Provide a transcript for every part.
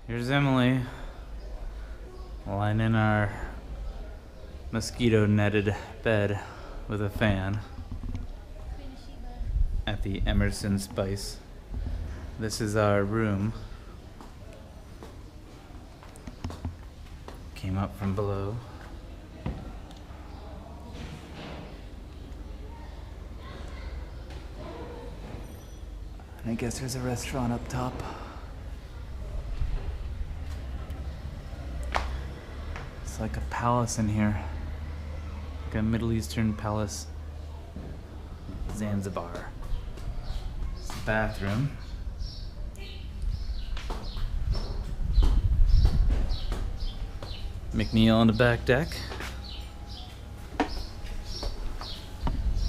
Here's Emily lying in our mosquito netted bed with a fan at the Emerson Spice. This is our room. Came up from below. And I guess there's a restaurant up top. It's like a palace in here. Like a Middle Eastern palace. Zanzibar. It's the bathroom. McNeil on the back deck.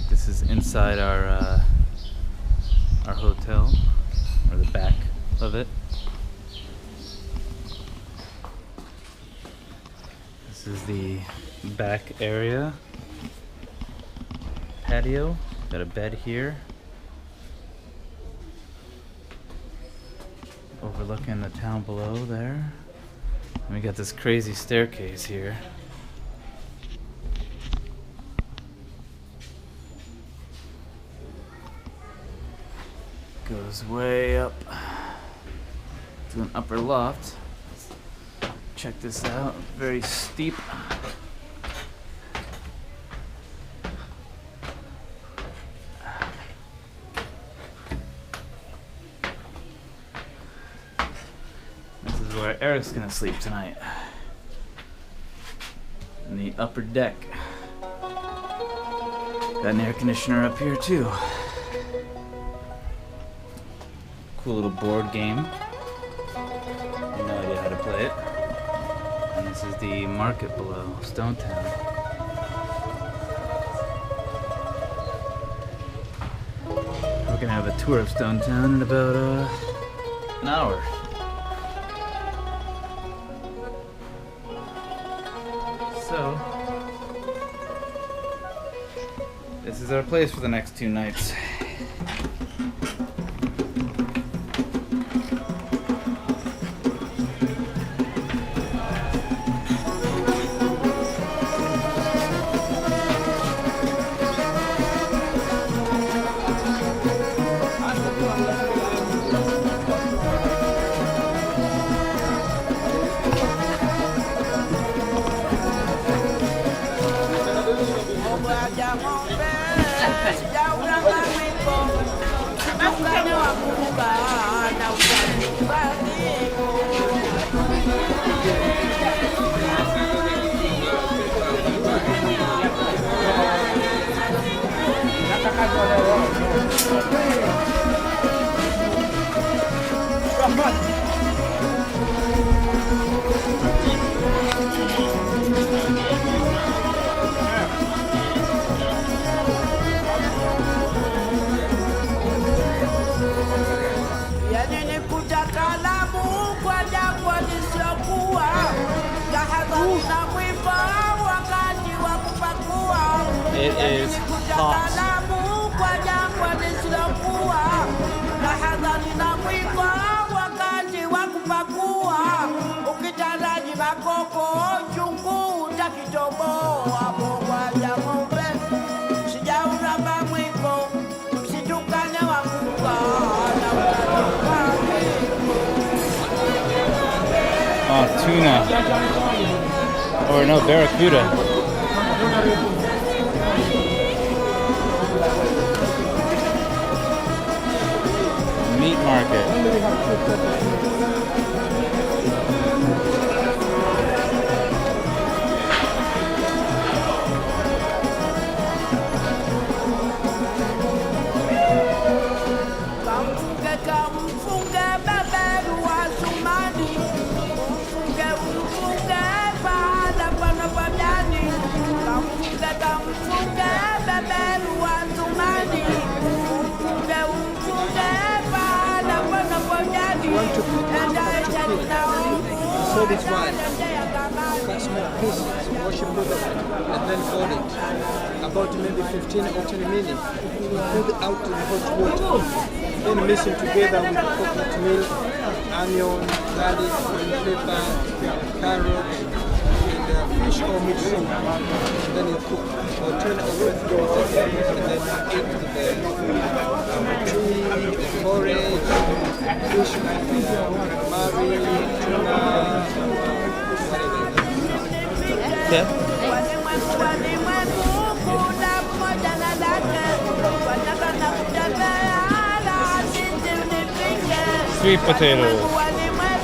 This is inside our hotel, or the back of it. This is the back area. Patio. Got a bed here. Overlooking the town below there. And we got this crazy staircase here. Goes way up to an upper loft. Check this out. Very steep. This is where Eric's gonna sleep tonight. In the upper deck. Got an air conditioner up here too. Cool little board game. No idea how to play it. And this is the market below, Stone Town. We're gonna have a tour of Stone Town in about an hour. So, this is our place for the next 2 nights. It is hot. Oh, tuna. Or no, barracuda. Meat market. So this one, cut small pieces, wash it, put it, and then fold it. About maybe 15 or 20 minutes. Put it out in hot water. Then mix it together with the coconut milk onion, garlic, pepper, carrot, and fish or meat soup. And then you cook or turn over and then eat the tea, porridge, fish like mari, tuna, whatever. Okay. Sweet potatoes.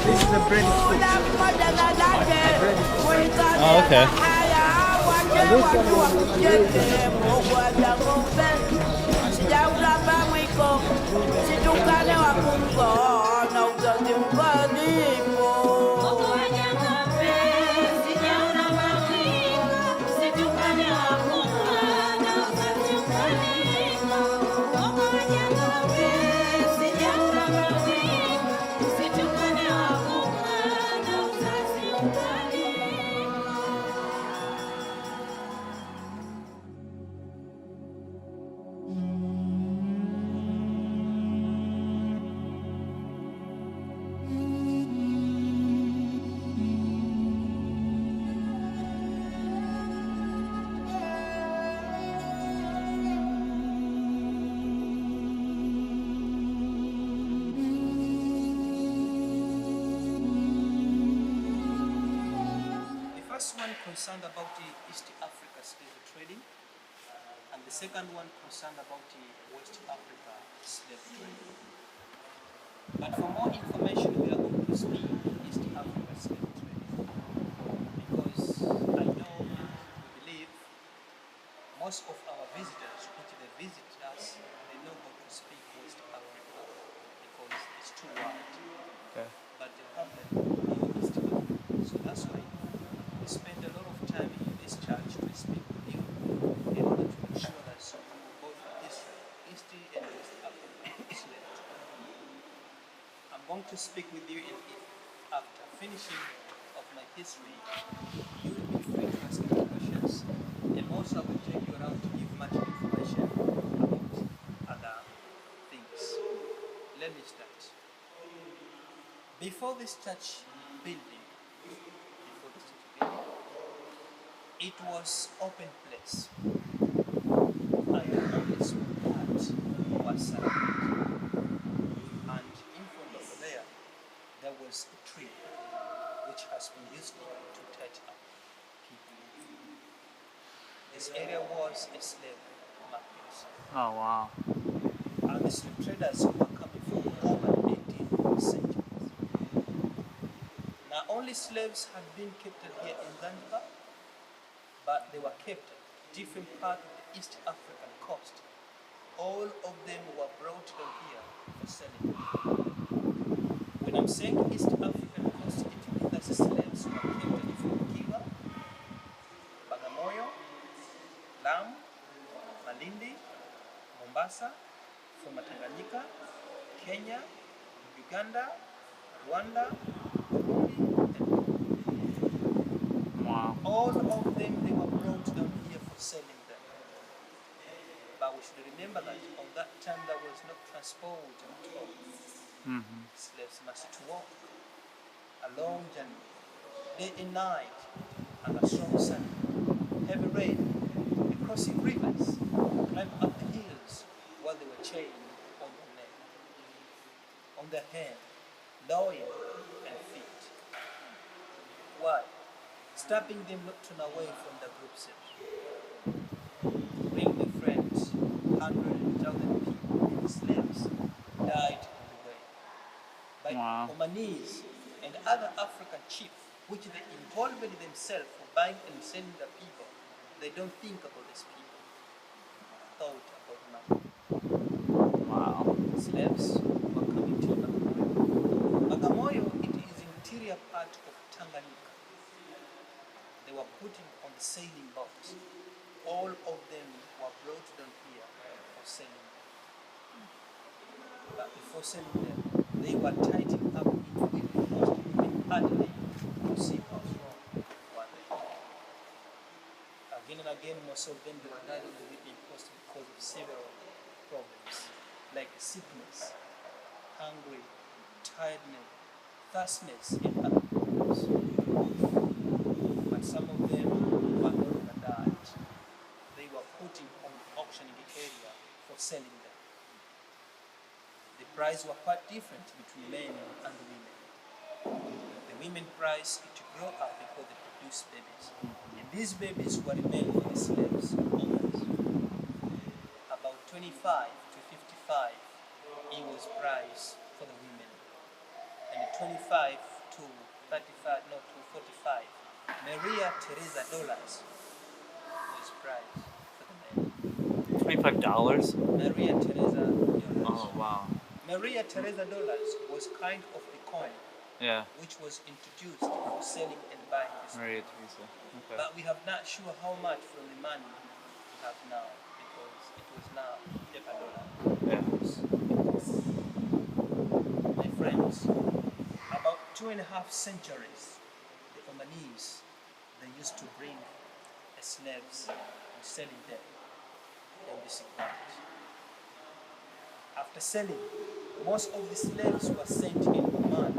This is the bread food. Oh, okay. The first one concerned about the East Africa slave trading, and the second one concerned about the West Africa slave trading. But for more information, we are going to speak East Africa slave trading because I know and we believe most of our visitors, which they visit us, they know how to speak West Africa because it's too wide. Okay. But the problem is East Africa. So that's why we spend a lot of time in this church to speak with you in order to ensure that you both history, East and West Africa is left. I'm going to speak with you, and if after finishing of my history, you will be free to ask me questions, and also I will take you around to give much information about other things. Let me start. Before this church building, it was open place, and only small part was surrounded. And in front of there was a tree which has been used to touch up people. This area was a slave market. Oh, wow. And the slave traders were coming from over 18 centuries. Not only slaves had been kept here in Zanzibar, but they were kept different parts of the East African coast. All of them were brought down here for selling. When I'm saying East African coast, it means that the slaves were kept from Kiva, Bagamoyo, Lamu, Malindi, Mombasa, from Tanganyika, Kenya, Uganda, Rwanda, Burundi, and Wow. all of them, they were brought down here for selling them. But we should remember that on that time there was no transport at all. Slaves must walk a long journey, day and night, under strong sun, heavy rain, crossing rivers, climb up the hills while they were chained on their neck, on their hand, loin, and feet. Why? Stopping them not to run away from the group self. Bring their friends, 100,000 people and slaves died on the way. By Omanese and other African chiefs, which they involved themselves for buying and selling the people. They don't think about these people. Thought about money. Wow. Slaves were coming to Bagamoyo. Bagamoyo, it is interior part of Tanganyika. They were put on the sailing boats. All of them were brought down here for selling them. But before selling them, they were tightened up into the coast and hardly to see what's wrong one day. Again and again, most of them were died on the Libyan coast because of several problems like sickness, hungry, tiredness, thirstness in other peoples. But some of them were not gonna die. They were put in on the auctioning area for selling them. The price were quite different between men and women. The women price it to grow up because they produce babies. And these babies were remained for the slaves owners. About 25 to 55 it was price for the women. And 25 to 35, no, to 45, Maria Teresa dollars was price for the men. $25? Maria Teresa dollars. Oh wow. Maria Teresa dollars was kind of the coin Yeah. which was introduced for selling and buying this. Maria Teresa. Okay. But we have not sure how much from the money we have now because it was now paper dollar. Yeah. My friends, about 2.5 centuries, the Omanese, they used to bring slaves and selling them in this market. After selling, most of the slaves were sent in Oman,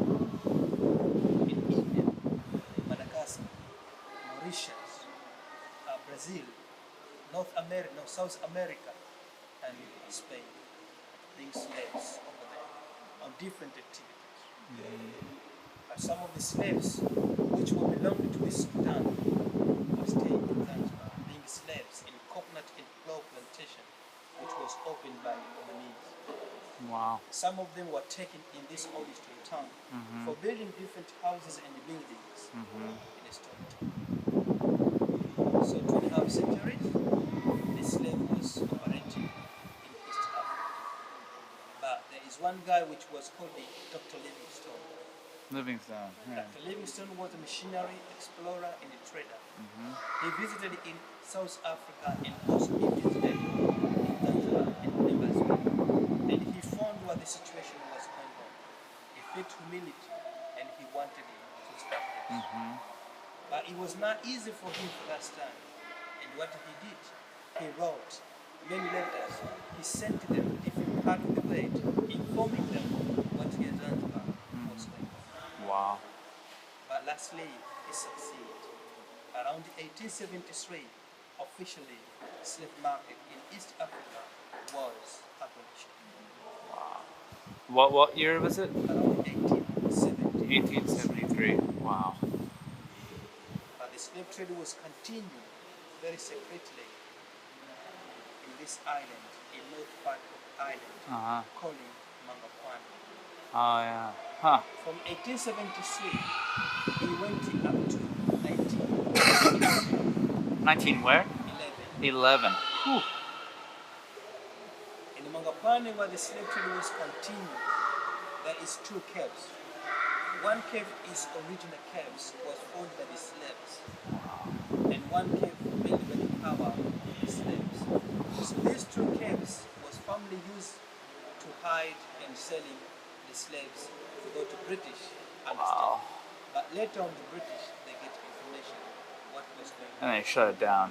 in India, Madagascar, Mauritius, Brazil, North America, no, South America, and Spain. Being slaves over there on different activities. But some of the slaves which were belonging to the Sultan were staying in Zanzibar, being slaves in coconut and clove plantation, which was opened by the Omanese. Wow. Some of them were taken in this old history town for building different houses and buildings in a story town. So 2.5 centuries, the slave was operating in East Africa. But there is one guy which was called the Dr. Livingstone. Livingstone. Yeah. Dr. Livingstone was a missionary, explorer, and a trader. He visited in South Africa and also he visited in Tanzania and Zanzibar. And he found what the situation was going on. He felt humility and he wanted to start this. But it was not easy for him last time. And what he did, he wrote many letters. He sent them different part of the world, informing them what he had done was going on. Wow. But lastly, he succeeded. Around 1873, officially, slave market in East Africa was abolished. What year was it? Around 1870. 1873. Wow. But the slave trade was continued very secretly in this island, in north part of the island, called Mangapwane. Oh yeah. Huh. From 1873, he went up to 1911. 19 where? 11. Whew. In Mangapwane, where the slave trade was continued, there is 2 caves. One cave is original caves, was owned by the slaves, and one cave made by the power of the slaves. So these 2 caves was formerly used to hide and selling the slaves to go to British and Wow. But later on the British, they get information what was going on. And they shut it down.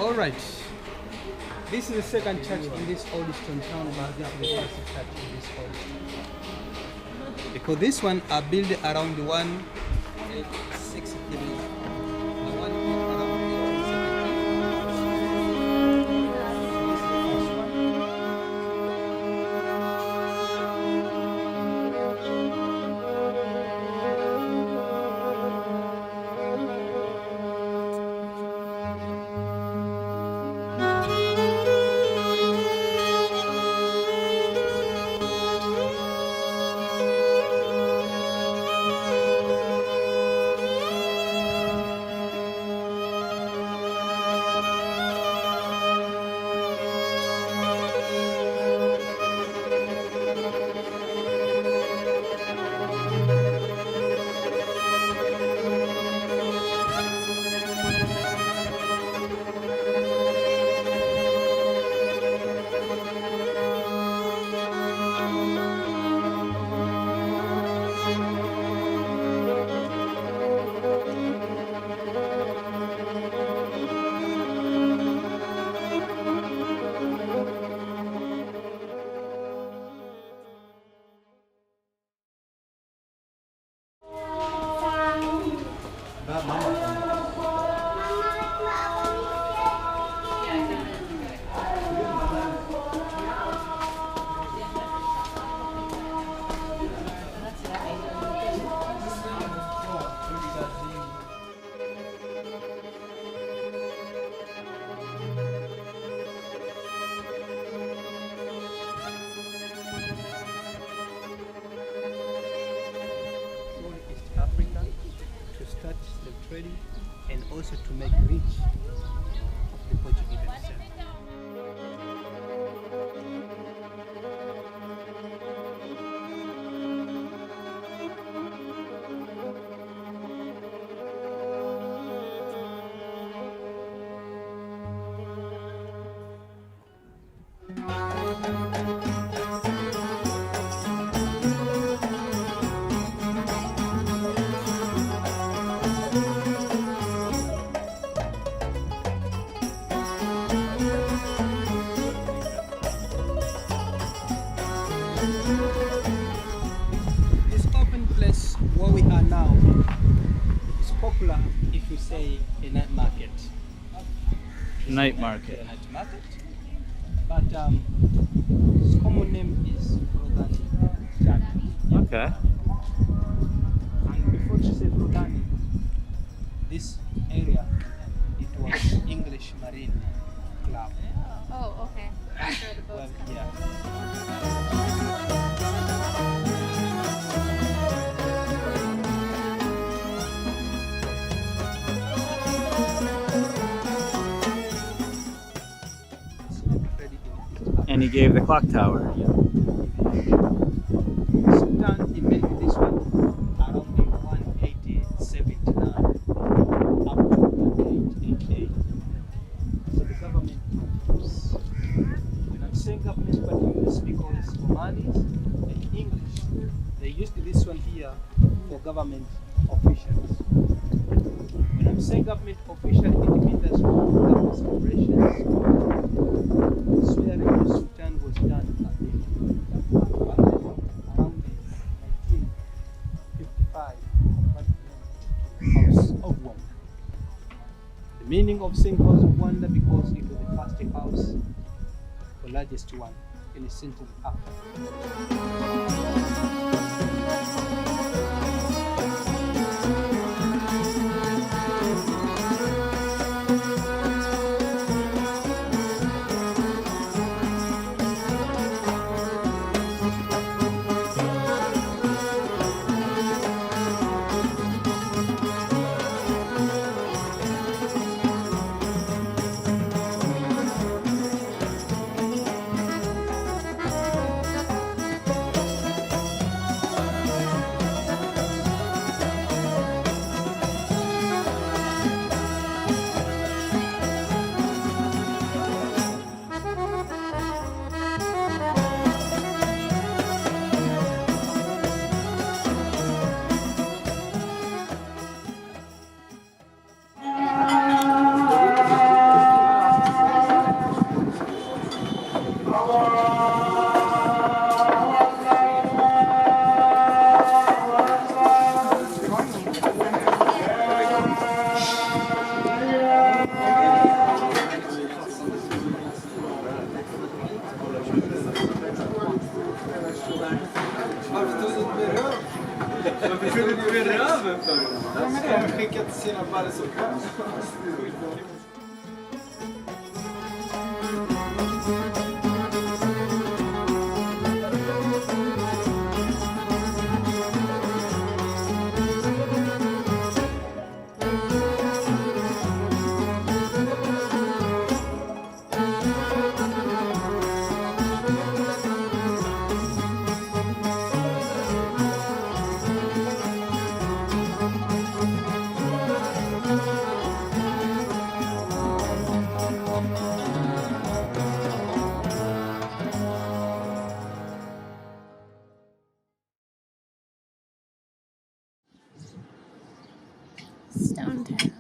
All right. This is the second church in this old stone town, but this is the first church in this old stone town. Because this one are built around 163. The one built around 20 and also to make rich of the Portuguese themselves. This open place where we are now is popular if you say a night market. Night market. A night market. But its common name is Rodani. Okay. And before you say Rodani, this area, it was English Marine Club. Oh, okay. That's where the Well, boats come. yeah. And he gave the clock tower. Sultan invented this one around the 1879 up to 1888. So the government, when I'm saying government, but English because Omanis and English, they used this one here for government officials. When I'm saying government official, it means that government operations. Swearing the Sultan was done at the around the 1955 House of Wonder. The meaning of saying House of Wonder because it was the first house, the largest one in the Central Africa. cena pale sokoni. Stone Town.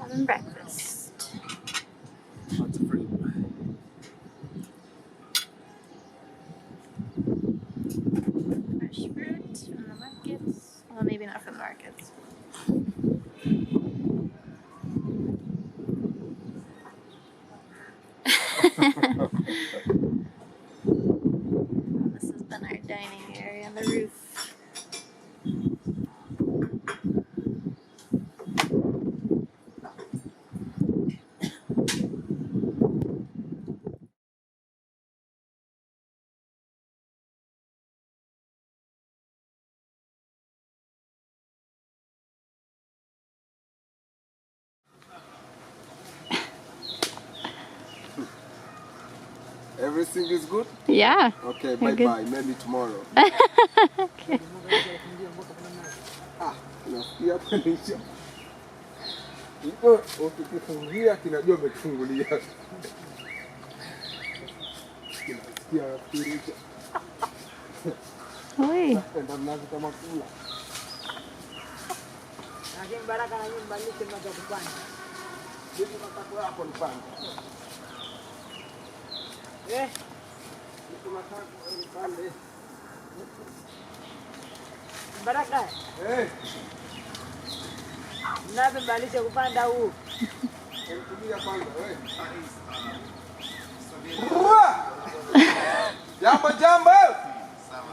Having breakfast. Lots of fruit. Fresh fruit from the markets. Well, maybe not from the markets. This has been our dining area on the roof. Everything is good? Yeah. Okay, You're good. bye-bye. Maybe tomorrow. Okay. Nafikia kunisha. Iko ukifungulia kinajua umefungulia. Kinasikia kurisha. Oi. Ndio mnaanza kama kula. Lakini baraka na nyumba lishe mmoja kupanda. Hivi matako yako nipande. Hivi matako nipande. Baraka. Mnabe balishe kupanda huu. Kulia kwanza wewe. Jambo jambo.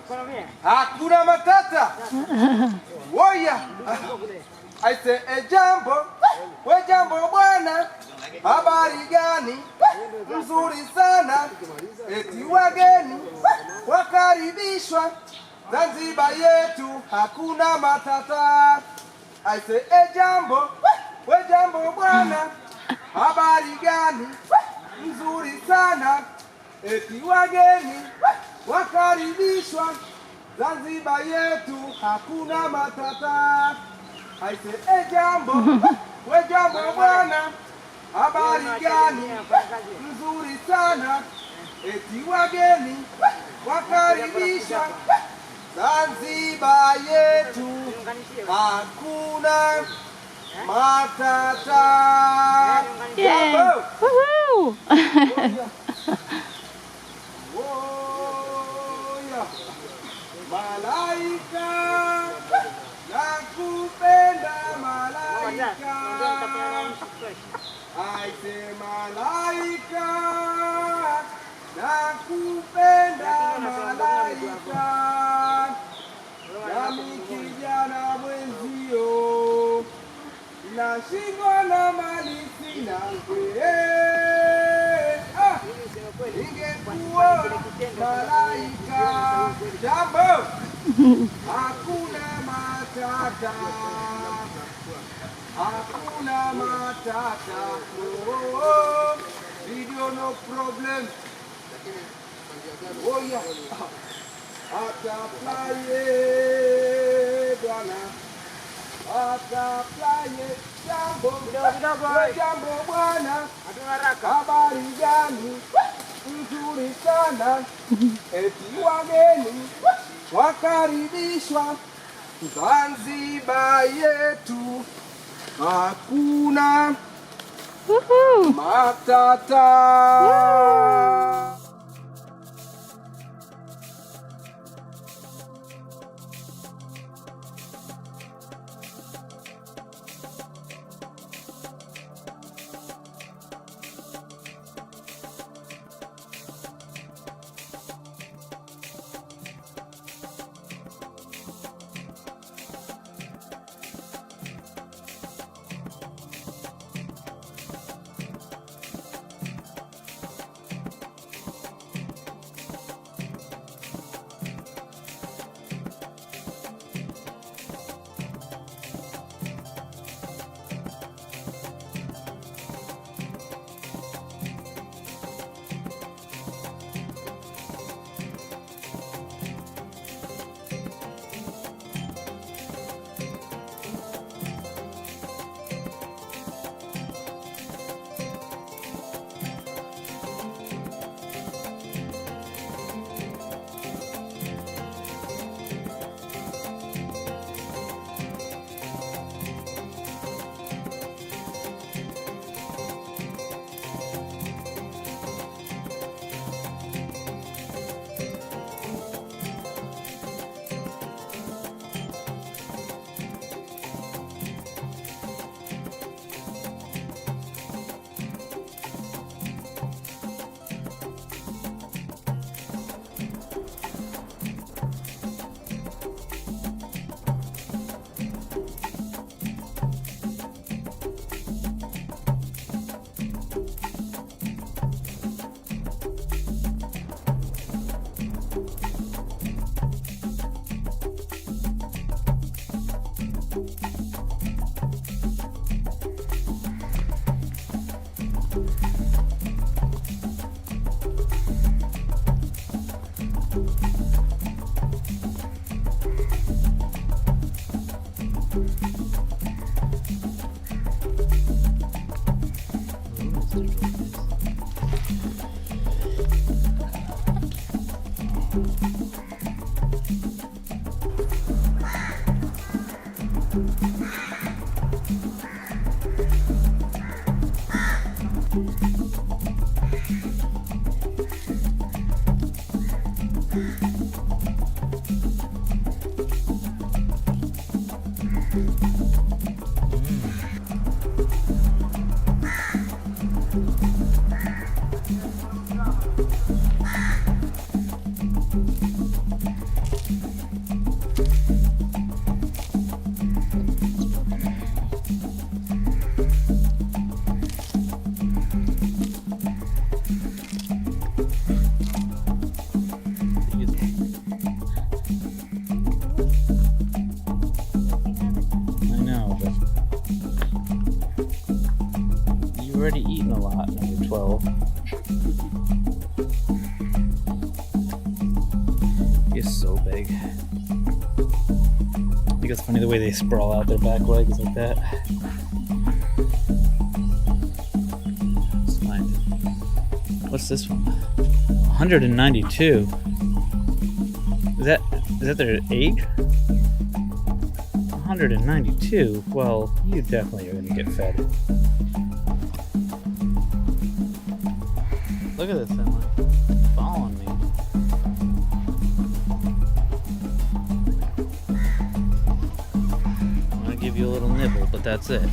Ekonomia. Hakuna matata. Woya. Aise jambo. We jambo bwana. Habari gani? Nzuri sana. Eti wageni wakaribishwa. Zanzibar yetu hakuna matata. Aise jambo. We jambo bwana. Habari gani? Nzuri sana. Eti wageni wakaribishwa. Zanzibar yetu hakuna matata. Aise jambo. We jambo bwana. Habari gani? Nzuri sana. Eti wageni wakaribishwa. Zanzibar yetu hakuna matata. Yay. Jambo. Woohoo! Woya. Malaika nakupenda malaika. Aise malaika nakupenda malaika. Nami kijana mwenzio nashindwa na mali sina. Ingekuwa malaika. Jambo. Hakuna matata. Hakuna matata. Oh, video no problem. Oh yeah. Ataplaye bwana. Ataplaye jambo. Kidogo. Jambo bwana. Hatuna haraka. Habari gani? Nzuri sana. Eti wageni wakaribishwa. Zanzibar yetu hakuna Woohoo! matata. Already eaten a lot, number 12. He's so big. I think it's funny the way they sprawl out their back legs like that. Let's find it. What's this one? 192. Is that their egg? 192? Well, you definitely are gonna get fed. Look at this thing, like, following me. I'm gonna give you a little nibble, but that's it.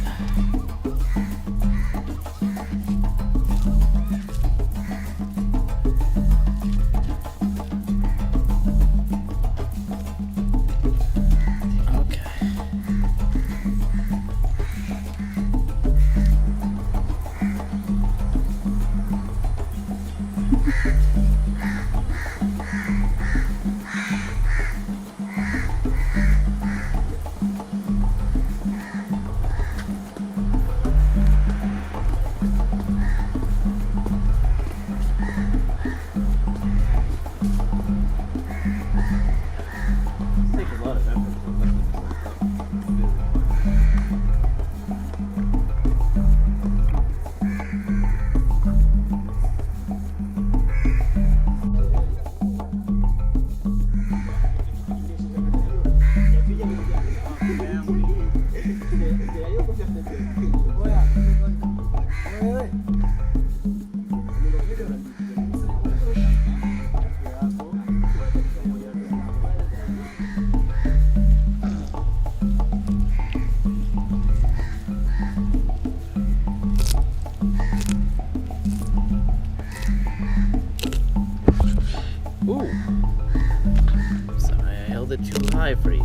Ooh. Sorry, I held it too high for you.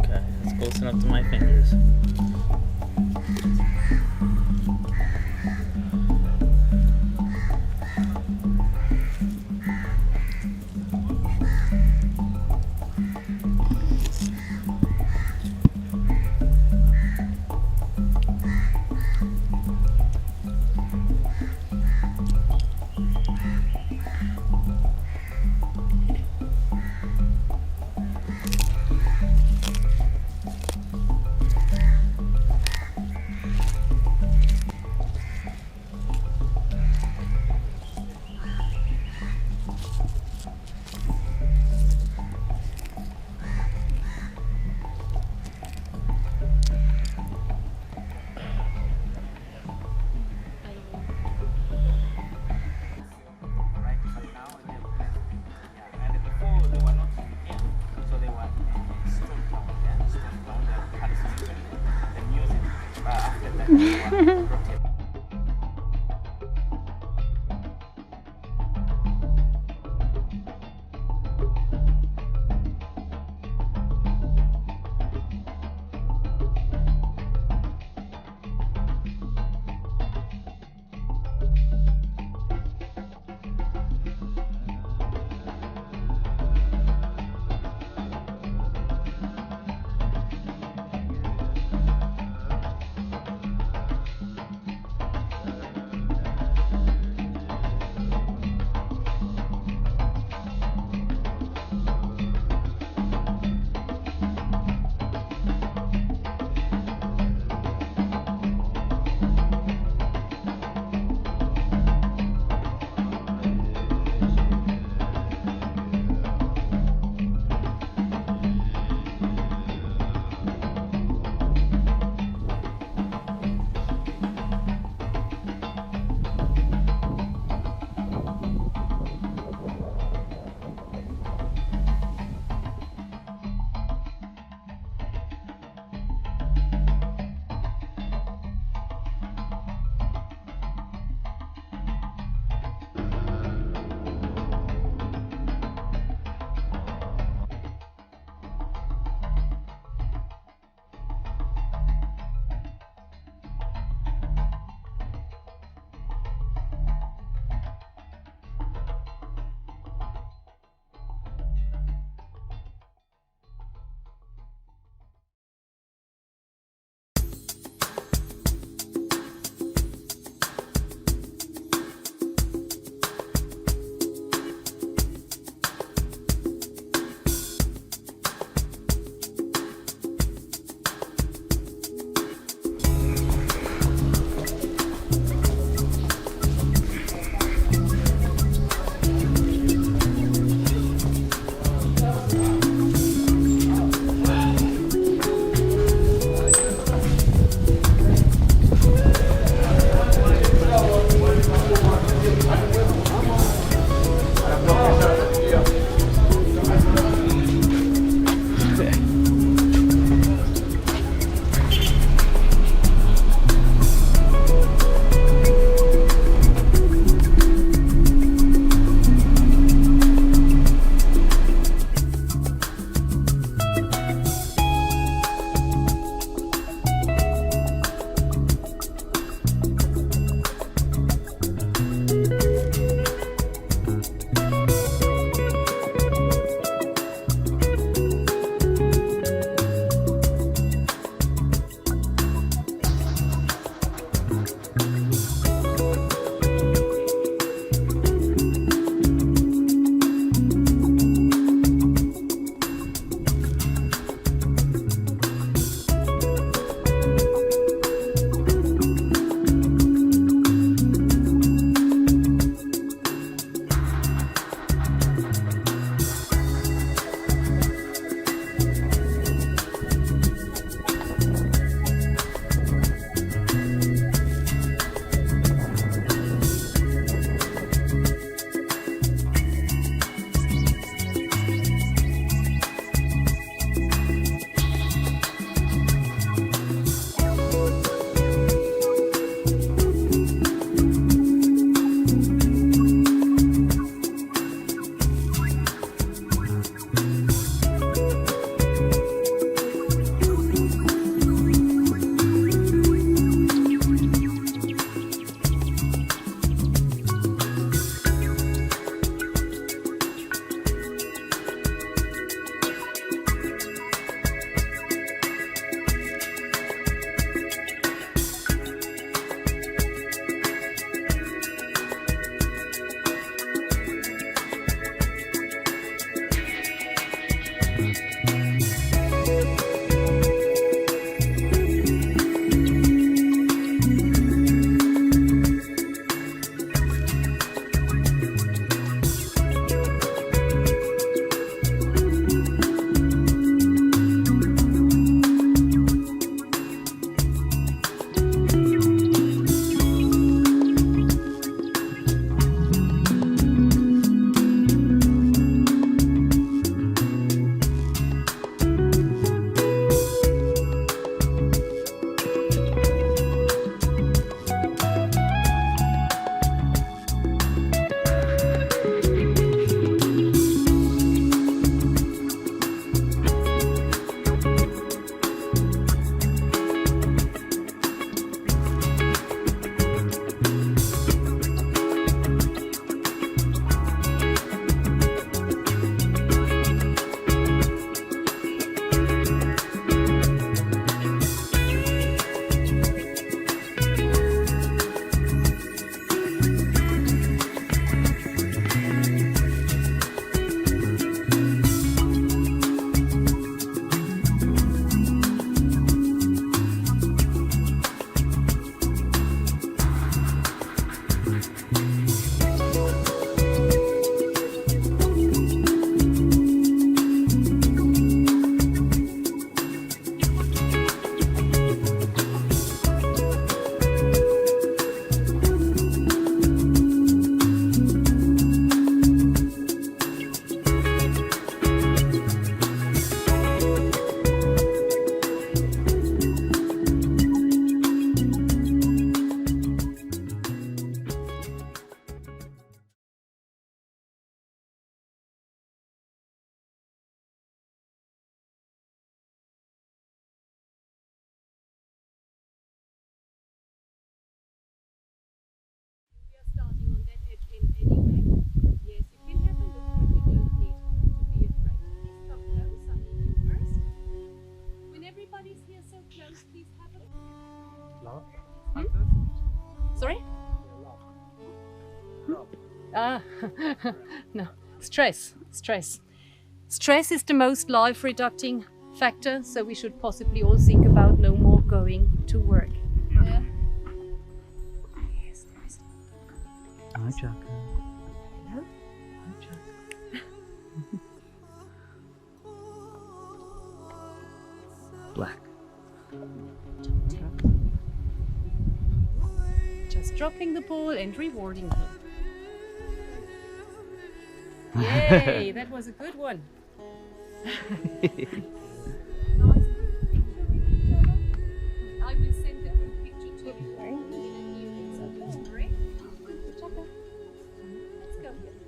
Okay, that's close enough to my fingers. Ah, no. Stress. Stress is the most life-reducting factor, so we should possibly all think about no more going to work. Yeah. Yes, there's. Hi, Chaka. Hello. Hi, Chaka. Black. Just dropping the ball and rewarding him. Yay, that was a good one. I will send a picture to you in a few days. Okay? Chaka.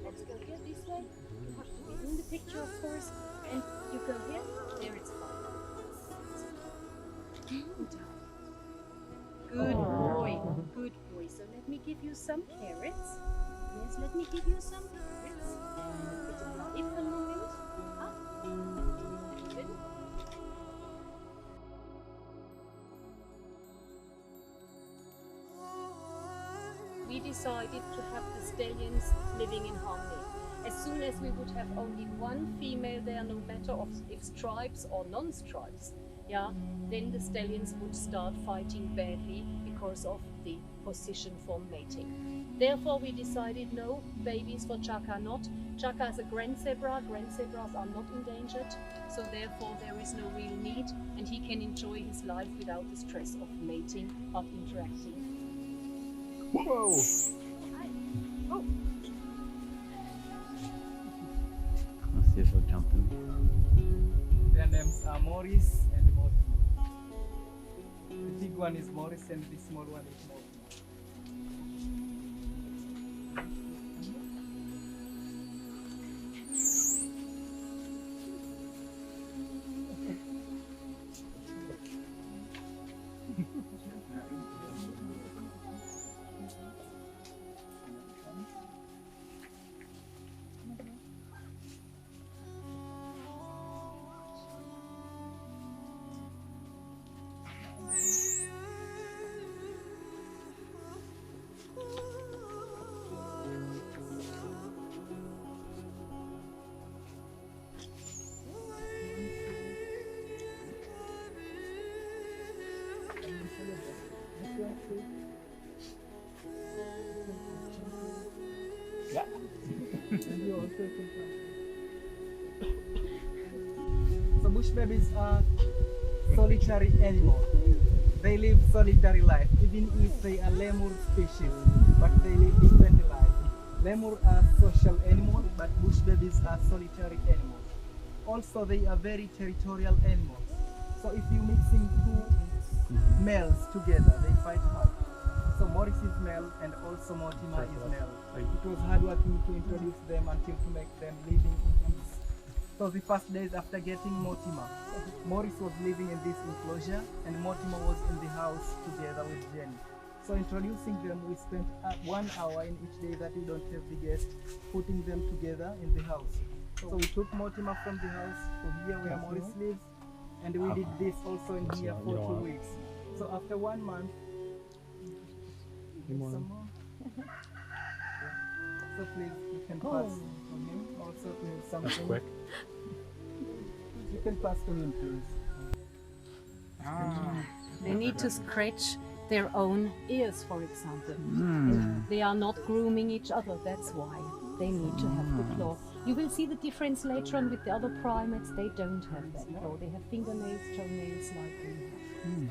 Let's go here this way. You have to be in the picture, of course. And you go here. There it's fine. Good boy. Good boy. So let me give you some carrots. Yes, let me give you some carrots. If a moment. Good. We decided to have the stallions living in harmony. As soon as we would have only one female there, no matter if stripes or non-stripes, yeah, then the stallions would start fighting badly because of the position for mating. Therefore, we decided no babies for Chaka not. Chaka is a grand zebra. Grand zebras are not endangered, so therefore there is no real need, and he can enjoy his life without the stress of mating or interacting. Whoa. Oh. Let's see if he'll jump in. Their names are Morris and Mortimer. The big one is Morris and the small one is Mortimer. Yeah. And you also can So bush babies are solitary animals. They live solitary life, even if they are lemur species, but they live different life. Lemur are social animals, but bush babies are solitary animals. Also, they are very territorial animals. So if you mixing two males together, they fight hard. So Morris is male and also Mortimer is male. It was hard working to introduce them until to make them living in peace. So the first days after getting Mortimer, Morris was living in this enclosure and Mortimer was in the house together with Jenny. So introducing them, we spent 1 hour in each day that we don't have the guest, putting them together in the house. So we took Mortimer from the house to here where Morris lives, and we did this also in here for 2 weeks. So after 1 month, some more. So please, you can pass to him. Also, something. That's quick. You can pass to him, please. They need to scratch their own ears, for example. And they are not grooming each other, that's why they need to have the claw. You will see the difference later on with the other primates. They don't have that claw. They have fingernails, toenails like we have.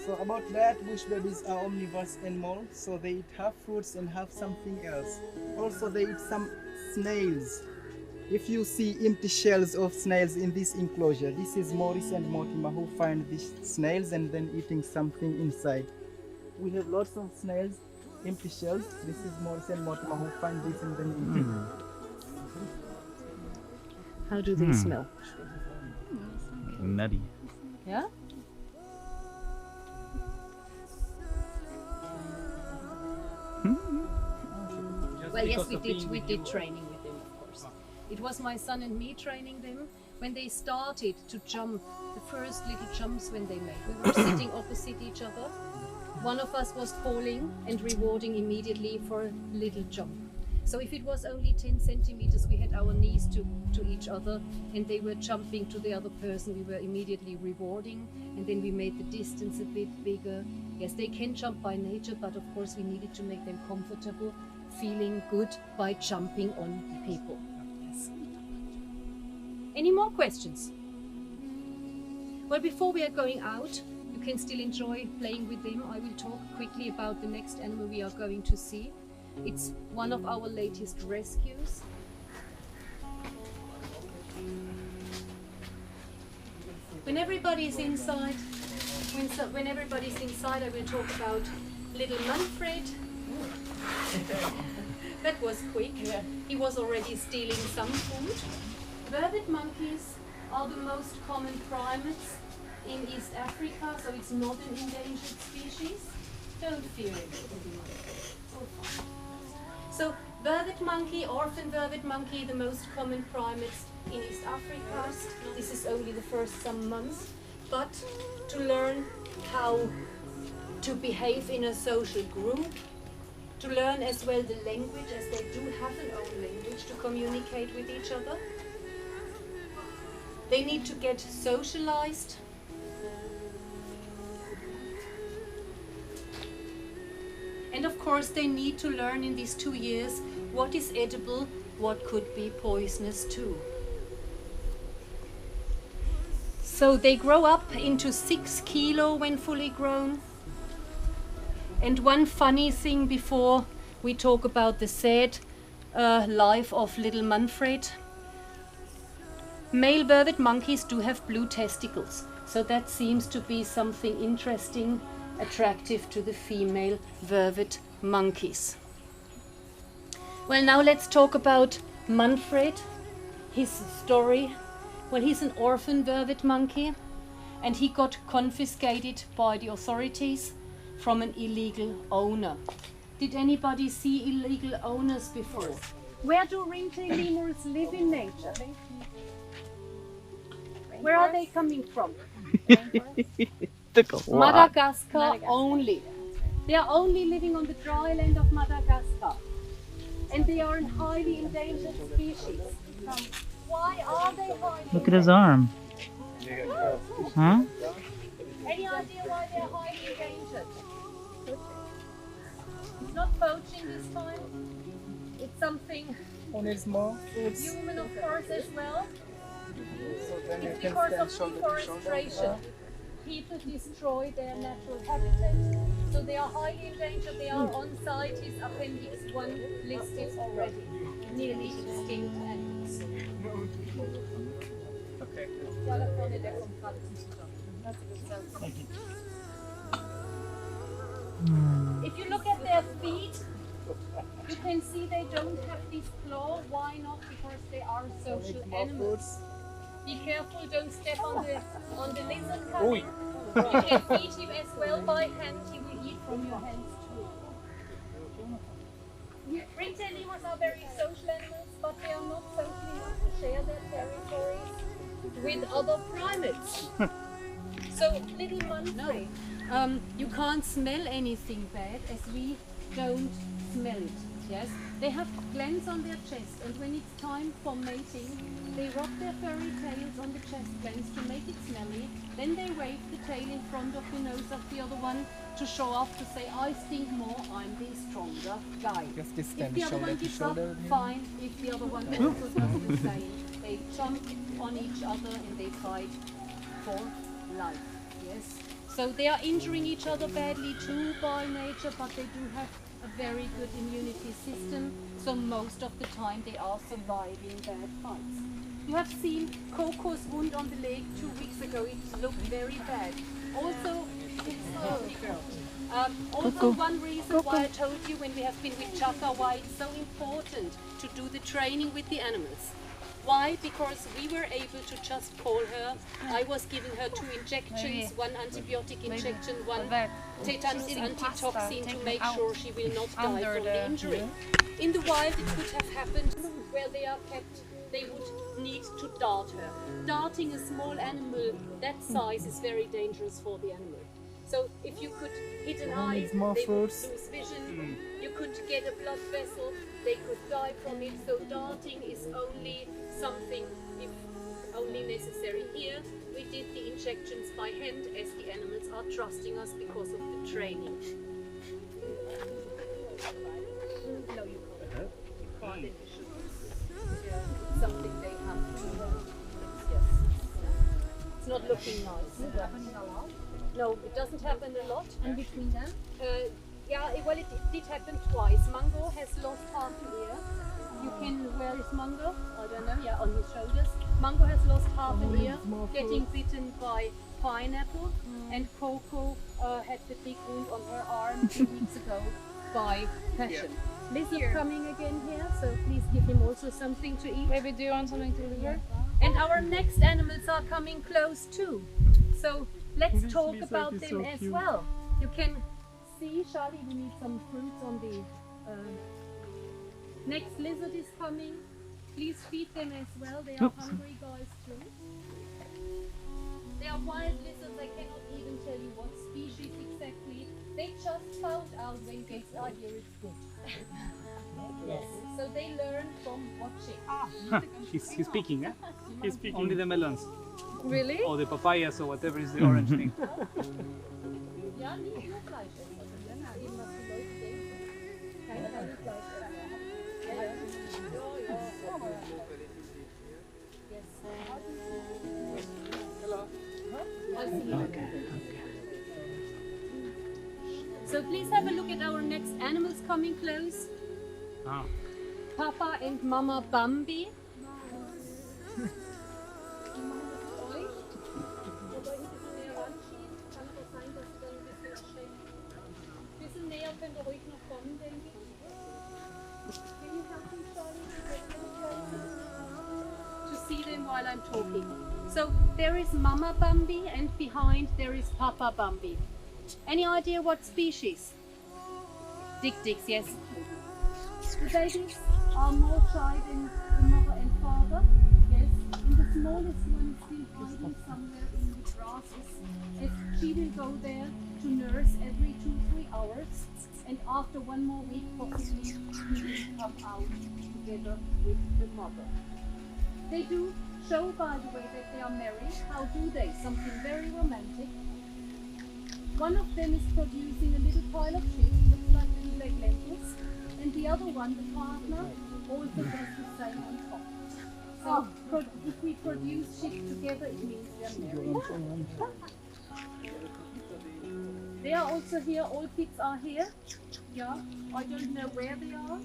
So about that, bush babies are omnivorous animals, so they eat half fruits and half something else. Also, they eat some snails. If you see empty shells of snails in this enclosure, this is Morris and Mortimer who find these snails and then eating something inside. We have lots of snails, empty shells. This is Morris and Mortimer who find this and then eating. How do they smell? Nutty. Yeah? Well, yes, we did training with them, of course. It was my son and me training them. When they started to jump, the first little jumps when they made, we were sitting opposite each other. One of us was calling and rewarding immediately for a little jump. So if it was only 10 centimeters, we had our knees to each other and they were jumping to the other person, we were immediately rewarding, and then we made the distance a bit bigger. Yes, they can jump by nature, but of course we needed to make them comfortable, feeling good by jumping on people. Yes. Any more questions? Well, before we are going out, you can still enjoy playing with them. I will talk quickly about the next animal we are going to see. It's one of our latest rescues. When everybody's inside, when everybody's inside, I will talk about little Manfred. That was quick. He was already stealing some food. Vervet monkeys are the most common primates in East Africa, so it's not an endangered species. Don't fear it. It's all fine. So, vervet monkey, orphan vervet monkey, the most common primates in East Africa. This is only the first some months, but to learn how to behave in a social group, to learn as well the language, as they do have an own language to communicate with each other. They need to get socialized. And of course they need to learn in these 2 years what is edible, what could be poisonous too. So they grow up into 6 kilo when fully grown. And one funny thing before we talk about the sad life of little Manfred. Male vervet monkeys do have blue testicles, so that seems to be something interesting, attractive to the female vervet monkeys. Well, now let's talk about Manfred, his story. Well, he's an orphan vervet monkey and he got confiscated by the authorities from an illegal owner. Did anybody see illegal owners before? Where do ringtail lemurs live in nature? Where are they coming from? Madagascar only. They are only living on the dry land of Madagascar. And they are a highly endangered species. Why are they highly Look at his arm. Huh? Any idea why they're highly endangered? It's not poaching this time. It's something Only small foods, human, of course, as well. so then you It's can because stand of shoulder to shoulder. deforestation. People destroy their natural habitat. So they are highly endangered. They are on site. His Appendix 1 listed already. Nearly extinct animals. Okay. Ja, da vorne, der kommt gerade zum Futter. If you look at their feet, you can see they don't have this claw. Why not? Because they are social animals. Be careful, don't step on the lizard cutting. You can feed him as well by hand. He will eat from your hands too. Ringtail lemurs are very social animals, but they are not social enough to share their territories with other primates. So, little Manfred, you can't smell anything bad as we don't smell it. Yes, they have glands on their chest, and when it's time for mating, they rub their furry tails on the chest glands to make it smelly. Then they wave the tail in front of the nose of the other one to show off, to say, I stink more, I'm the stronger guy. Just this If stand the other shoulder one to gives up, shoulder. fine. If the other one also does the same, they jump on each other and they fight for life. Yes. So they are injuring each other badly too by nature, but they do have a very good immunity system. So most of the time they are surviving bad fights. You have seen Coco's wound on the leg 2 weeks ago. It looked very bad. Also, one reason why I told you when we have been with Chaka why it's so important to do the training with the animals. Why? Because we were able to just call her. I was giving her 2 injections, 1 antibiotic injection, 1 tetanus antitoxin to make sure she will not die from the injury. In the wild it could have happened where they are kept, they would need to dart her. Darting a small animal that size is very dangerous for the animal. So if you could hit an eye, needs more they would fruits. lose vision. You could get a blood vessel, they could die from it. So darting is only something if only necessary. Here we did the injections by hand as the animals are trusting us because of the training. No, you can't. You can't and you shouldn't. Yeah, it's something they have to yes. It's not looking nice. Is it happening a lot? No, it doesn't happen a lot. And between them? Yeah, well, it did happen twice. Mango has lost half an ear. You can, where is Mango? I don't know, yeah, on his shoulders. Mango has lost half an ear, getting bitten by pineapple. And Coco had the big wound on her arm 2 weeks ago by passion. Lizard coming again here, so please give him also something to eat. Baby, do you want something to eat? And our next animals are coming close too. So let's talk about them as well. You can see, Charlie, we need some fruits on the next lizard is coming. Please feed them as well. They are hungry guys too. They are wild lizards. I cannot even tell you what species exactly. They just found out when they are here it's good. Yes. So they learn from watching. He's speaking, eh? He's speaking. Only the melons. Really? Or the papayas or whatever is the orange thing. Ja, nicht nur Fleisch essen. Also, eben was die Leute denken. Kein Fleisch essen. Ja, ja. Yes. Hello. Okay. So please have a look at our next animals coming close. Ah. Papa and Mama Bambi. Könnt ihr ruhig noch kommen, denke ich. Can you help me, Charlie, to see them while I'm talking? So there is Mama Bambi and behind there is Papa Bambi. Any idea what species? Dik-diks, yes. The babies are more shy than the mother and father, yes. And the smallest one is still hiding somewhere in the grasses. As she will go there to nurse every 2-3 hours. And after 1 more week, possibly, he will come out together with the mother. They do show, by the way, that they are married. How do they? Something very romantic. One of them is producing a little pile of chips, looks like little black lentils, and the other one, the partner, also does the same on top. So, if we produce chips together, it means we are married. They are also here, all kids are here. Yeah, I don't know where they are,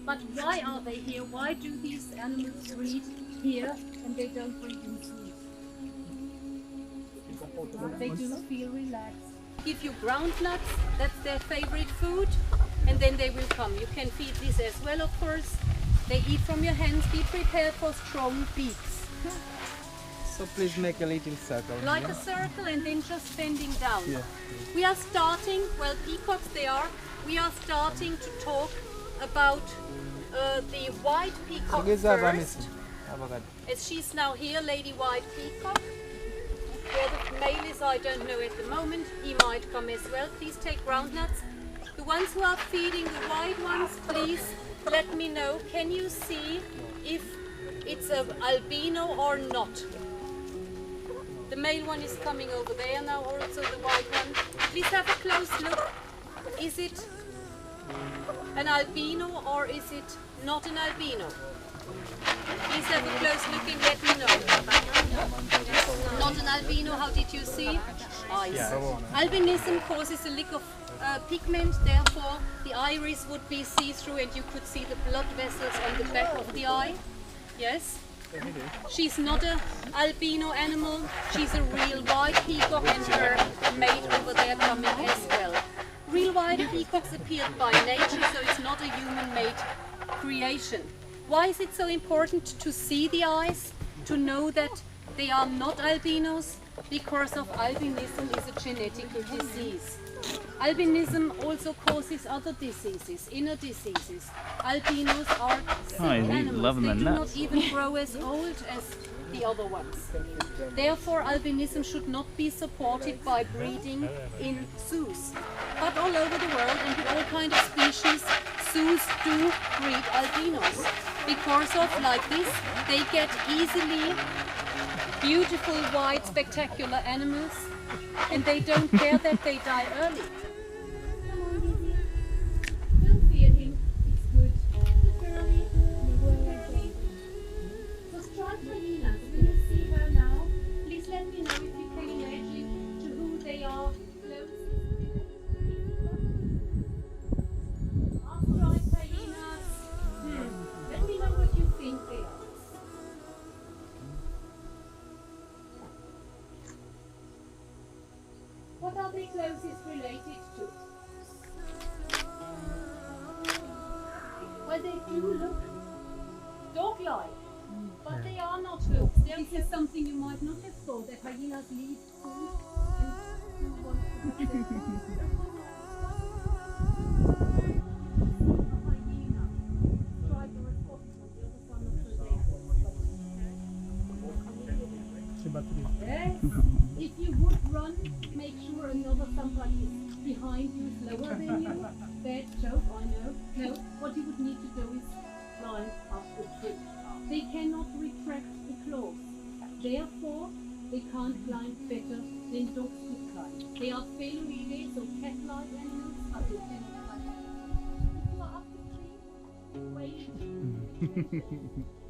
but why are they here? Why do these animals breed here and they don't breed in Sweden? They do feel relaxed. Give you ground nuts, that's their favorite food, and then they will come. You can feed these as well, of course. They eat from your hands. Be prepared for strong beaks. So please make a little circle. Like a circle and then just bending down. Yeah. We are starting, well, peacocks they are, we are starting to talk about the white peacock first. As she's now here, Lady White Peacock. Where the male is, I don't know at the moment. He might come as well. Please take ground nuts. The ones who are feeding the white ones, please let me know. Can you see if it's an albino or not? The male one is coming over there now, also the white one. Please have a close look. Is it an albino or is it not an albino? Please have a close look and let me know. Not an albino, how did you see? Eyes. Albinism causes a lack of pigment, therefore the iris would be see-through and you could see the blood vessels on the back of the eye. Yes? She's not an albino animal, she's a real white peacock and her mate over there coming as well. Real white peacocks appeared by nature, so it's not a human-made creation. Why is it so important to see the eyes, to know that they are not albinos? Because of albinism is a genetic disease. Albinism also causes other diseases, inner diseases. Albinos are sick animals. Love them they in do nuts. not even grow as old as the other ones. Therefore, albinism should not be supported by breeding in zoos. But all over the world and with all kinds of species, zoos do breed albinos. Because of, like this, they get easily beautiful, white, spectacular animals, and they don't care that they die early. Come on, Lizzie. Don't fear him. It's good. Girlie, you were a baby. So strike hyenas. Can you see her now? Please let me know if you can imagine to who they are closest. I'll strike hyenas. Let me know what you think they are. What are they closest related to? Well, they do look dog-like, but they are not dogs. This is something you might not have thought, that hyenas leave food and do want to have their food. A hyena. Stripe or a spot on the other side of the leg. Yes. If you would run, make sure another somebody is behind you, slower than you. Bad joke, I know. No, what you would need to do is climb up the tree. They cannot retract the claws. Therefore, they can't climb better than dogs could climb. They are feluridae, so cat-like animals, but they cannot climb. If you are up the tree, wait.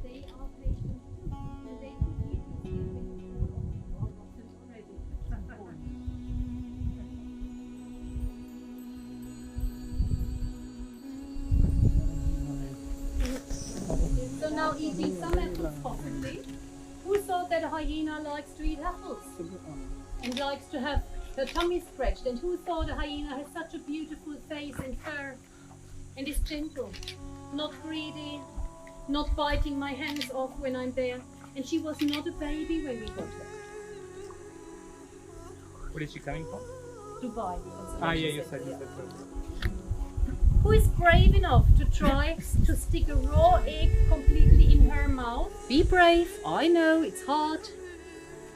They are patient too, and they could eat the skin when you fall off them already. So now eating some apples possibly. Who thought that a hyena likes to eat apples? And likes to have her tummy scratched? And who thought a hyena has such a beautiful face and fur? And is gentle, not greedy, not biting my hands off when I'm there. And she was not a baby when we got her. Where is she coming from? Dubai. Yeah, you said that. Who is brave enough to try to stick a raw egg completely in her mouth? Be brave. I know it's hard.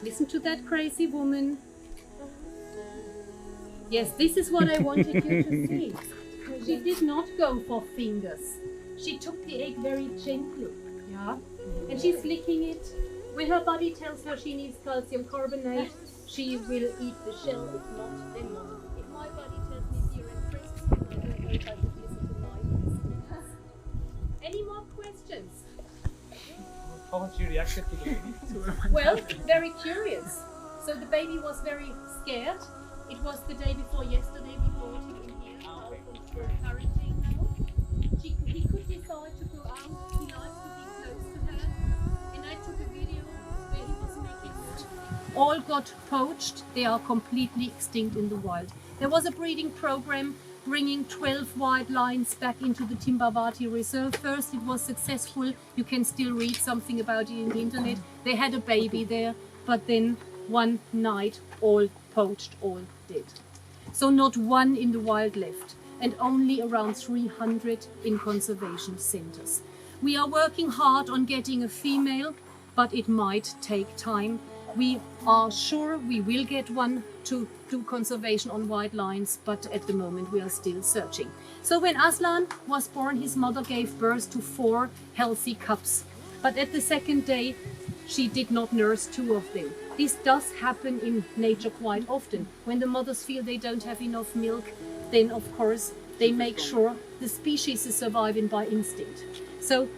Listen to that crazy woman. Yes, this is what I wanted you to see. She did not go for fingers. She took the egg very gently. Yeah. And she's licking it. When her body tells her she needs calcium carbonate, she will eat the shell. If not, then not. If my body tells me zero crisps, I don't know if I should listen to my instincts. Any more questions? How much you reacted to the baby? Well, very curious. So the baby was very scared. It was the day before yesterday we brought him in here out for quarantine now. He could decide to go out. He likes to be close to her. And I took a video where he was making it. All got poached. They are completely extinct in the wild. There was a breeding program bringing 12 white lions back into the Timbavati Reserve. First it was successful. You can still read something about it in the internet. They had a baby there, but then one night all poached, all dead. So not one in the wild left, and only around 300 in conservation centers. We are working hard on getting a female, but it might take time. We are sure we will get one to do conservation on white lions, but at the moment we are still searching. So when Aslan was born, his mother gave birth to 4 healthy cubs. But at the second day, she did not nurse 2 of them. This does happen in nature quite often. When the mothers feel they don't have enough milk, then of course they make sure the species is surviving by instinct. So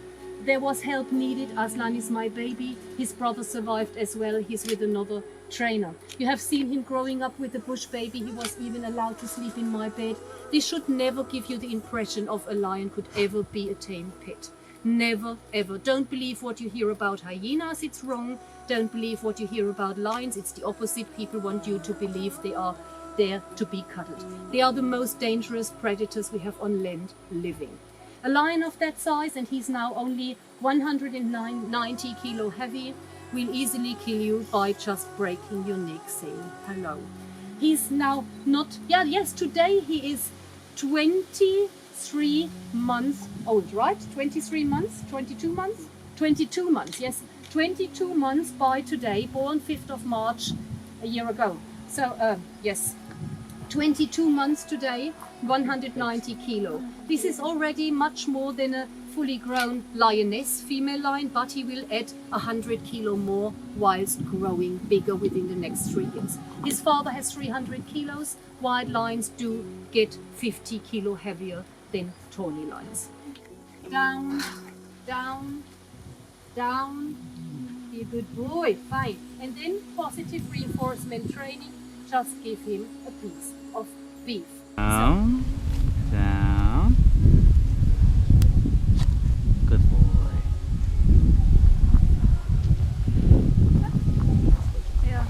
there was help needed. Aslan is my baby. His brother survived as well. He's with another trainer. You have seen him growing up with a bush baby. He was even allowed to sleep in my bed. This should never give you the impression of a lion could ever be a tame pet. Never, ever. Don't believe what you hear about hyenas, it's wrong. Don't believe what you hear about lions, it's the opposite. People want you to believe they are there to be cuddled. They are the most dangerous predators we have on land living. A lion of that size, and he's now only 190 kilo heavy, will easily kill you by just breaking your neck saying hello. He's now not, today he is 23 months old, right? 23 months? 22 months? 22 months, yes. 22 months by today, born 5th of March a year ago. So, yes, 22 months today, 190 kilo. This is already much more than a fully grown lioness, female lion, but he will add 100 kilo more whilst growing bigger within the next 3 years. His father has 300 kilos. Wild lions do get 50 kilo heavier than tawny lions. Down, down, down. Be a good boy, fine. And then positive reinforcement training, just give him a piece of beef. Down, down. Good boy. Yeah.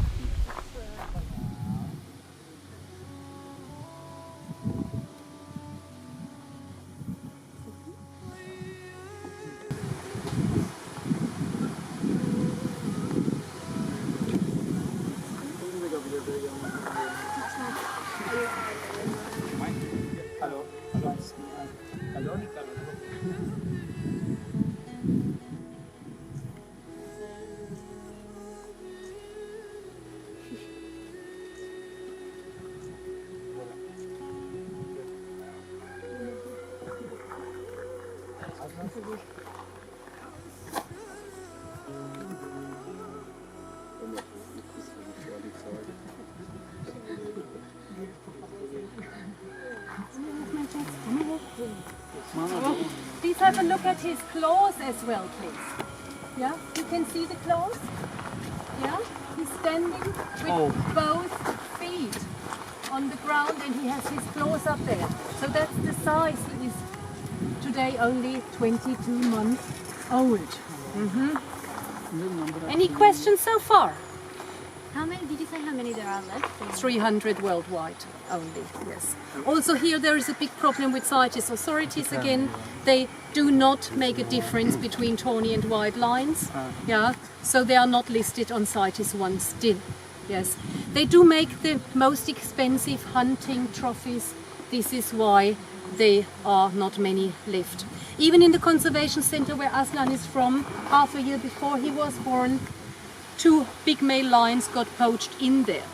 Please have a look at his claws as well, please. Yeah, you can see the claws? Yeah, he's standing with both feet on the ground and he has his claws up there. So that's the size. He is today only 22 months old. Any questions so far? How many, did you say how many there are left? 300 worldwide only, yes. Also here there is a big problem with CITES authorities again. They do not make a difference between tawny and wild lions. Yeah, so they are not listed on CITES 1 still. Yes, they do make the most expensive hunting trophies. This is why there are not many left. Even in the conservation center where Aslan is from, half a year before he was born, 2 big male lions got poached in there.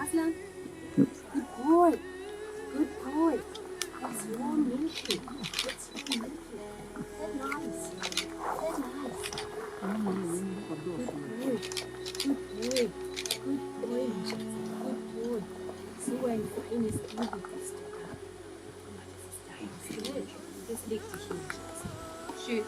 Aslan, good boy, good boy. That's warm milky. That's warm milky. That's nice. That's nice. Good boy, good boy, good boy, good boy. So ein feines Baby bist du. Das ist dein. Das liegt dich hin. Schön.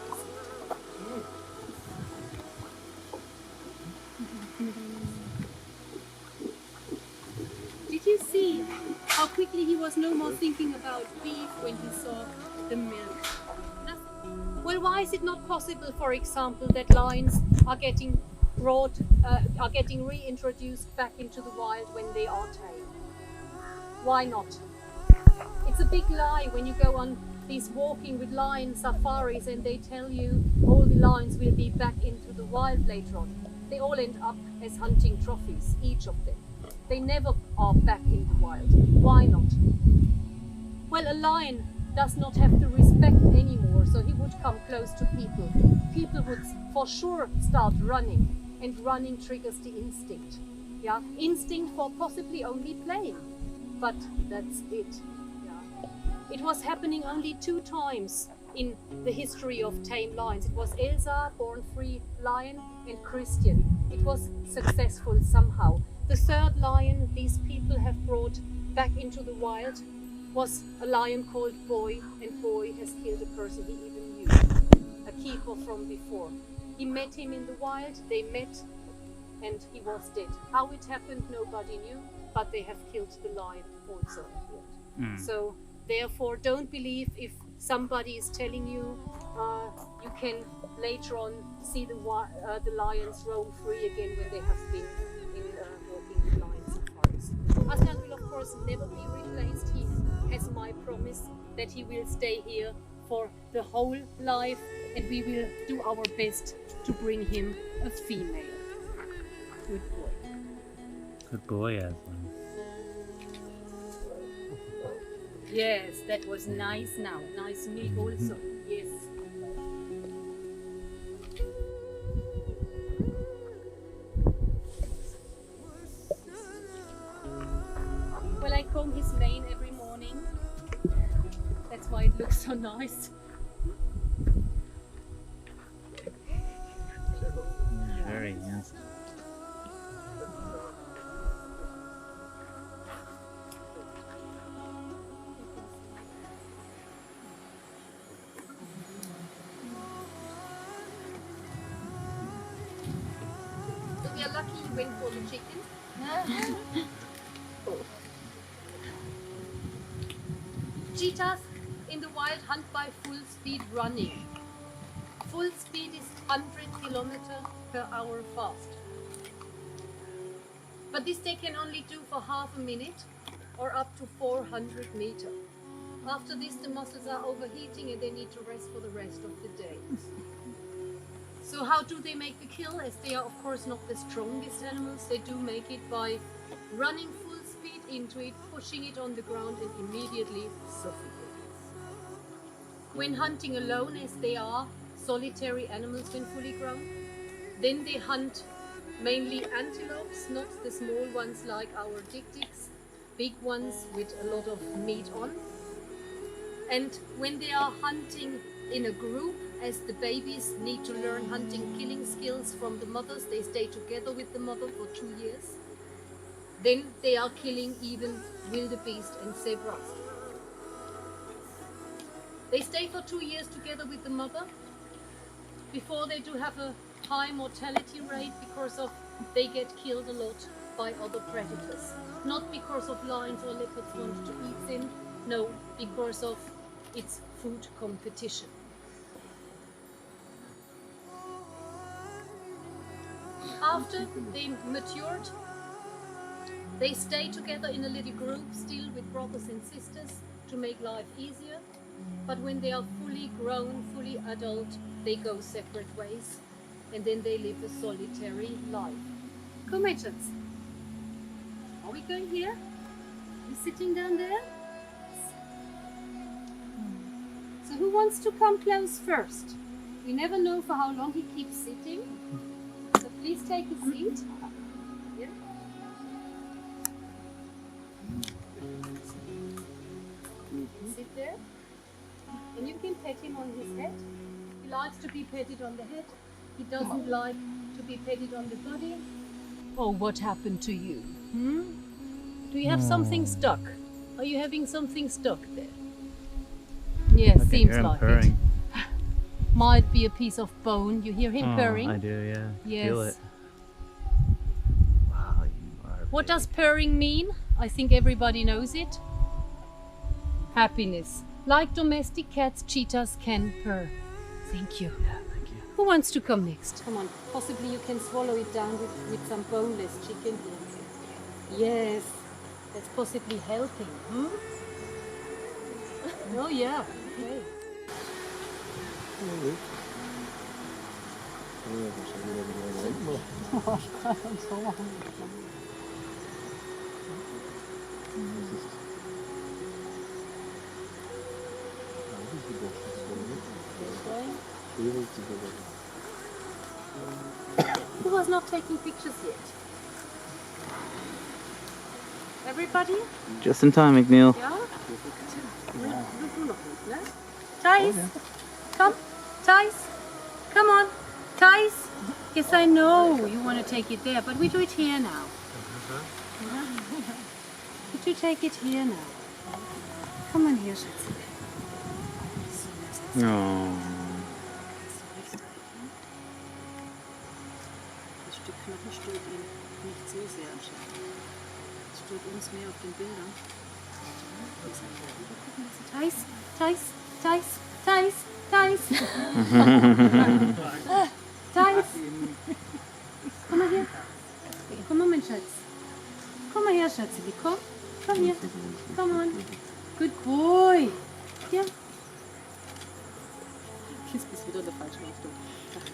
Did you see how quickly he was no more thinking about beef when he saw the milk? Nothing. Well, why is it not possible, for example, that lions are getting reintroduced back into the wild when they are tame? Why not? It's a big lie when you go on these walking with lion safaris and they tell you all the lions will be back into the wild later on. They all end up as hunting trophies, each of them. They never are back in the wild. Why not? Well, a lion does not have the respect anymore, so he would come close to people. People would for sure start running, and running triggers the instinct. Yeah, instinct for possibly only playing, but that's it. It was happening only 2 times in the history of tame lions. It was Elsa, born free lion, and Christian. It was successful somehow. The 3rd lion these people have brought back into the wild was a lion called Boy, and Boy has killed a person he even knew, a keeper from before. He met him in the wild, they met, and he was dead. How it happened, nobody knew, but they have killed the lion also. So therefore, don't believe if somebody is telling you you can later on see the lions roam free again when they have been in walking with lion safaris. Aslan will of course never be replaced. He has my promise that he will stay here for the whole life, and we will do our best to bring him a female. Good boy. Good boy, Aslan. Yes, that was nice now. Nice milk also. Yes. Well, I comb his mane every morning. That's why it looks so nice. Very handsome. So we are lucky you went for the chicken. Cheetahs in the wild hunt by full speed running. Full speed is 100 km/h fast. But this they can only do for half a minute or up to 400 meters. After this the muscles are overheating and they need to rest for the rest of the day. So how do they make the kill? As they are of course not the strongest animals, they do make it by running full speed into it, pushing it on the ground and immediately suffocating. When hunting alone, as they are solitary animals when fully grown, then they hunt mainly antelopes, not the small ones like our dik-diks, big ones with a lot of meat on. And when they are hunting in a group, as the babies need to learn hunting killing skills from the mothers, they stay together with the mother for 2 years. Then they are killing even wildebeest and zebras. They stay for 2 years together with the mother before they do have a high mortality rate because of they get killed a lot by other predators. Not because of lions or leopards want to eat them, no, because of its food competition. After they matured, they stay together in a little group still with brothers and sisters to make life easier. But when they are fully grown, fully adult, they go separate ways and then they live a solitary life. Come, matrons. Are we going here? You sitting down there? So who wants to come close first? We never know for how long he keeps sitting. So please take a seat. Yeah. Sit there. And you can pet him on his head. He likes to be petted on the head. He doesn't like to be petted on the body. Oh, what happened to you? Do you have something stuck? Are you having something stuck there? Yes, I can seems hear him like purring. it. Might be a piece of bone. You hear him purring? I do, yeah. Yes. Feel it. Wow, you are What big. does purring mean? I think everybody knows it. Happiness. Like domestic cats, cheetahs can purr. Thank you. Yeah, thank you. Who wants to come next? Come on. Possibly you can swallow it down with some boneless chicken here. Yes. That's possibly helping. Oh yeah. Okay. Who was not taking pictures yet? Everybody? Just in time, McNeil. Ja? Du noch nicht, ne? Thais, come. Thais, come on. Thais. Yes, I know you want to take it there, but we do it here now. Would you take it here now? Come on here, Schatzi. Oh. Das Stück Knochen stört ihn nicht so sehr anscheinend. Es stört uns mehr auf den Bildern. Thais, Thais, Thais, Thais, Thais. Thais. Komm mal hier. Komm mal, mein Schatz. Komm mal her, Schatzi. Komm. Komm hier. Come on. Good boy. Ja. Jetzt bist du wieder in der falschen Richtung. Ach, dich.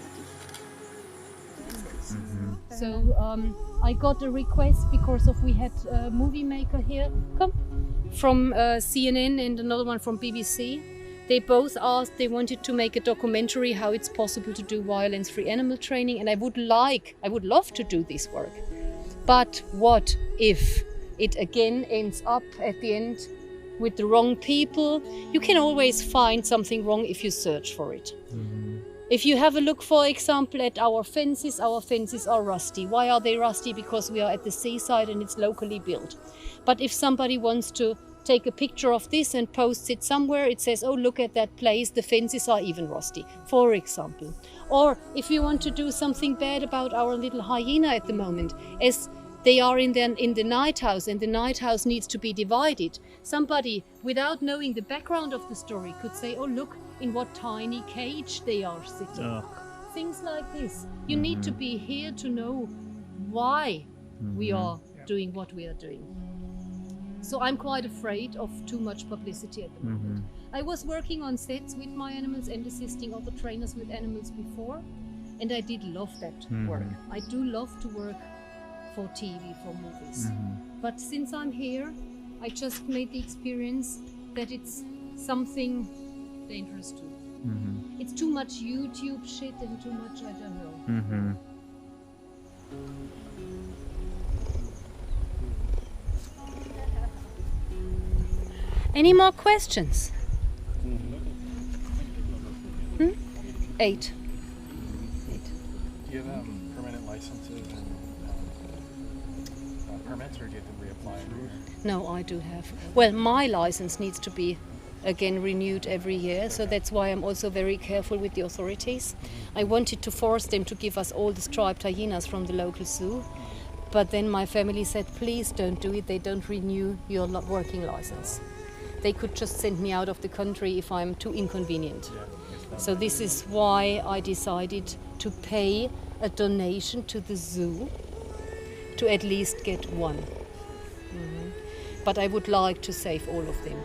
So I got a request because of we had a movie maker here, come, from CNN and another one from BBC. They both asked, they wanted to make a documentary how it's possible to do violence-free animal training, and I would love to do this work. But what if it again ends up at the end with the wrong people? You can always find something wrong if you search for it. If you have a look, for example, at our fences are rusty. Why are they rusty? Because we are at the seaside and it's locally built. But if somebody wants to take a picture of this and posts it somewhere, it says, oh, look at that place, the fences are even rusty, for example. Or if you want to do something bad about our little hyena at the moment, as they are in the night house and the night house needs to be divided, somebody, without knowing the background of the story, could say, oh, look in what tiny cage they are sitting. Ugh. Things like this. You need to be here to know why we are doing what we are doing. So I'm quite afraid of too much publicity at the moment. I was working on sets with my animals and assisting other trainers with animals before, and I did love that work. I do love to work for TV, for movies. But since I'm here, I just made the experience that it's something dangerous too. It's too much YouTube shit and too much, I don't know. Any more questions? 8. Do you have permanent licenses and permits, or do you have to reapply every year? No, I do have. Well, my license needs to be again renewed every year, so that's why I'm also very careful with the authorities. I wanted to force them to give us all the striped hyenas from the local zoo, but then my family said, please don't do it, they don't renew your working license. They could just send me out of the country if I'm too inconvenient. So this is why I decided to pay a donation to the zoo to at least get one. But I would like to save all of them.